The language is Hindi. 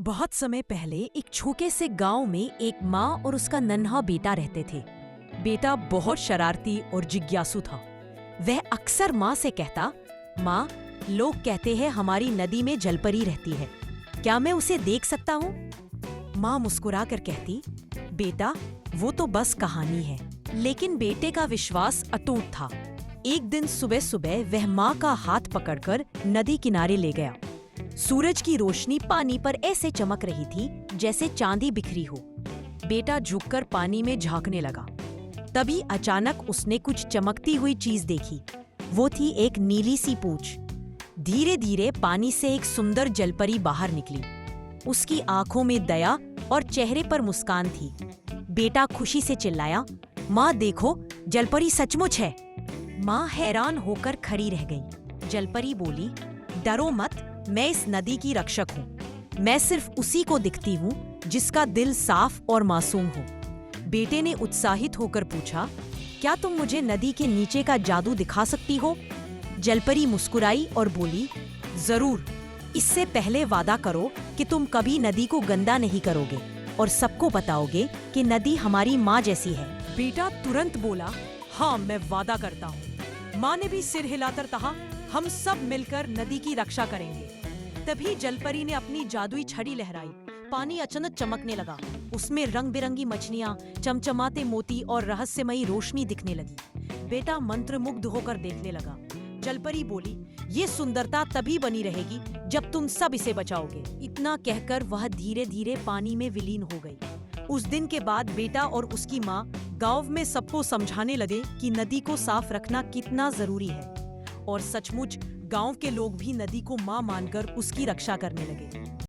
बहुत समय पहले एक छोटे से गांव में एक माँ और उसका नन्हा बेटा रहते थे। बेटा बहुत शरारती और जिज्ञासु था। वह अक्सर माँ से कहता, माँ, लोग कहते हैं हमारी नदी में जलपरी रहती है, क्या मैं उसे देख सकता हूँ? माँ मुस्कुराकर कहती, बेटा, वो तो बस कहानी है। लेकिन बेटे का विश्वास अटूट था। एक दिन सुबह सुबह वह माँ का हाथ पकड़कर नदी किनारे ले गया। सूरज की रोशनी पानी पर ऐसे चमक रही थी जैसे चांदी बिखरी हो। बेटा झुककर पानी में झांकने लगा। तभी अचानक उसने कुछ चमकती हुई चीज देखी। वो थी एक नीली सी पूंछ। धीरे धीरे पानी से एक सुंदर जलपरी बाहर निकली। उसकी आंखों में दया और चेहरे पर मुस्कान थी। बेटा खुशी से चिल्लाया, माँ देखो, जलपरी सचमुच है। माँ हैरान होकर खड़ी रह गई। जलपरी बोली, डरो मत, मैं इस नदी की रक्षक हूँ। मैं सिर्फ उसी को दिखती हूँ जिसका दिल साफ और मासूम हो। बेटे ने उत्साहित होकर पूछा, क्या तुम मुझे नदी के नीचे का जादू दिखा सकती हो? जलपरी मुस्कुराई और बोली, जरूर। इससे पहले वादा करो कि तुम कभी नदी को गंदा नहीं करोगे और सबको बताओगे कि नदी हमारी माँ जैसी है। बेटा तुरंत बोला, हाँ, मैं वादा करता हूँ। माँ ने भी सिर हिलाकर कहा, हम सब मिलकर नदी की रक्षा करेंगे। तभी जलपरी ने अपनी जादुई छड़ी लहराई। पानी अचानक चमकने लगा। उसमें रंग बिरंगी मछलियां, चमचमाते मोती और रहस्यमयी रोशनी दिखने लगी। बेटा मंत्रमुग्ध होकर देखने लगा। जलपरी बोली, ये सुंदरता तभी बनी रहेगी जब तुम सब इसे बचाओगे। इतना कहकर वह धीरे धीरे पानी में विलीन हो गई। उस दिन के बाद बेटा और उसकी माँ गांव में सबको समझाने लगे कि नदी को साफ रखना कितना जरूरी है। और सचमुच गांव के लोग भी नदी को मां मानकर उसकी रक्षा करने लगे।